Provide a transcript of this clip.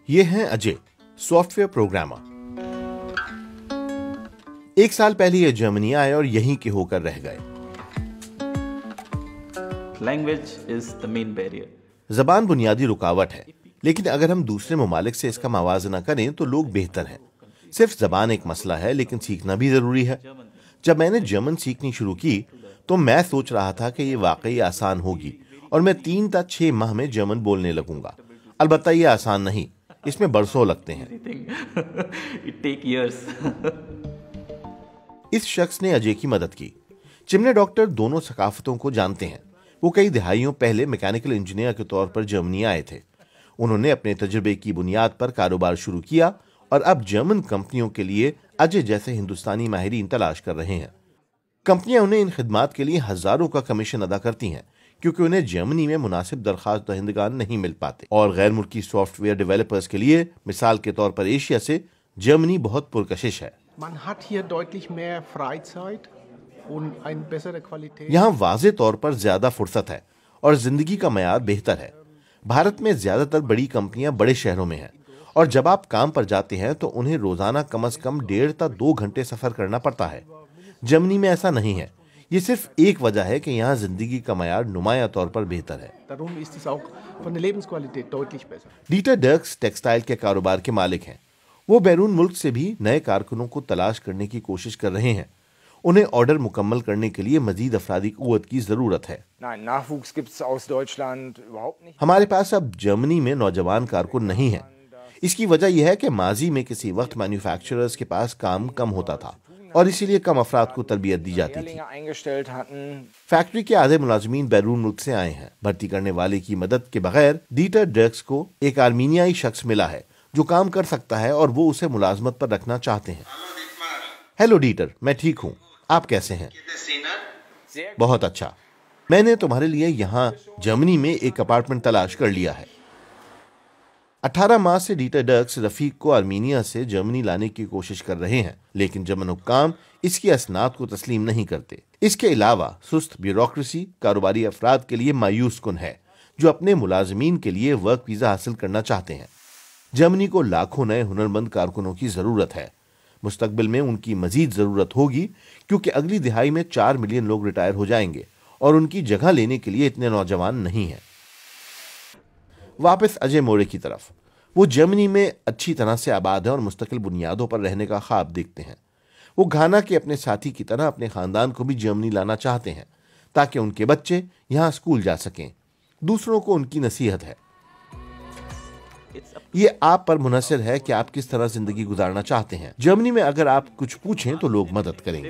ये हैं Ajay, software programmer. 1 साल पहले ये जर्मनी आए और यहीं के होकर रह गए। Language is the main barrier. जबान बुनियादी रुकावट है, लेकिन अगर हम दूसरे ममालिक से इसका मवाजना करें तो लोग बेहतर हैं। सिर्फ जबान एक मसला है, लेकिन सीखना भी जरूरी है। जब मैंने जर्मन सीखनी शुरू की तो मैं सोच रहा था कि ये वाकई आसान होगी और मैं 3 या 6 माह में जर्मन बोलने लगूंगा। अलबत्ता ये आसान नहीं, इसमें बरसों लगते हैं। It take years. इस शख्स ने अजय की मदद की। चिमने डॉक्टर दोनों सकाफतों को जानते हैं। वो कई दहाइयों पहले मैकेनिकल इंजीनियर के तौर पर जर्मनी आए थे। उन्होंने अपने तजुर्बे की बुनियाद पर कारोबार शुरू किया और अब जर्मन कंपनियों के लिए अजय जैसे हिंदुस्तानी माहिरीन तलाश कर रहे हैं। कंपनियां उन्हें इन खिदमात के लिए हजारों का कमीशन अदा करती हैं, क्योंकि उन्हें जर्मनी में मुनासिब दरखास्त दहिंदगान नहीं मिल पाते। और गैर मुल्की सॉफ्टवेयर डेवलपर्स के लिए, मिसाल के तौर पर एशिया से, जर्मनी बहुत पुरकशिश है। यहाँ वाज़े तौर पर ज्यादा फुर्सत है और जिंदगी का मयार बेहतर है। भारत में ज्यादातर बड़ी कंपनियां बड़े शहरों में हैं और जब आप काम पर जाते हैं तो उन्हें रोजाना कम से कम 1.5 से 2 घंटे सफर करना पड़ता है। जर्मनी में ऐसा नहीं है। ये सिर्फ एक वजह है कि यहाँ जिंदगी का मयार नुमाया तौर पर बेहतर है। डीटर डर्क्स टेक्सटाइल के कारोबार के मालिक हैं। वो बैरून मुल्क से भी नए कारकुनों को तलाश करने की कोशिश कर रहे हैं। उन्हें ऑर्डर मुकम्मल करने के लिए मजीद अफरादी कुव्वत की जरूरत है। हमारे पास अब जर्मनी में नौजवान कारकुन नहीं है। इसकी वजह यह है कि माजी में किसी वक्त मैन्युफैक्चरर्स के पास काम कम होता था और इसीलिए कम अफराद को तरबियत दी जाती थी। फैक्ट्री के आधे मुलाजमीन बैरून मुल्क से आए हैं। भर्ती करने वाले की मदद के बगैर डीटर डर्क्स को एक आर्मीनियाई शख्स मिला है जो काम कर सकता है और वो उसे मुलाजमत पर रखना चाहते हैं। हेलो डीटर, मैं ठीक हूँ, आप कैसे हैं? बहुत अच्छा। मैंने तुम्हारे लिए यहाँ जर्मनी में एक अपार्टमेंट तलाश कर लिया है। 18 माह से डीटर डर्क्स रफीक को आर्मीनिया से जर्मनी लाने की कोशिश कर रहे हैं, लेकिन जर्मन हुक्काम इसकी असनाद को तस्लीम नहीं करते। इसके अलावा सुस्त ब्यूरोक्रेसी कारोबारी अफराद के लिए मायूस कुन है जो अपने मुलाजमीन के लिए वर्क वीजा हासिल करना चाहते हैं। जर्मनी को लाखों नए हुनरमंद कारकुनों की जरूरत है। मुस्तकबिल में उनकी मजीद जरूरत होगी, क्योंकि अगली दिहाई में 4 मिलियन लोग रिटायर हो जाएंगे और उनकी जगह लेने के लिए इतने नौजवान नहीं हैं। वापस अजय मोरे की तरफ। वो जर्मनी में अच्छी तरह से आबाद है और मुस्तकिल बुनियादों पर रहने का ख्वाब देखते हैं। वो घाना के अपने साथी की तरह अपने खानदान को भी जर्मनी लाना चाहते हैं ताकि उनके बच्चे यहाँ स्कूल जा सकें। दूसरों को उनकी नसीहत है। ये आप पर मुनहसर है कि आप किस तरह जिंदगी गुजारना चाहते हैं। जर्मनी में अगर आप कुछ पूछें तो लोग मदद करेंगे।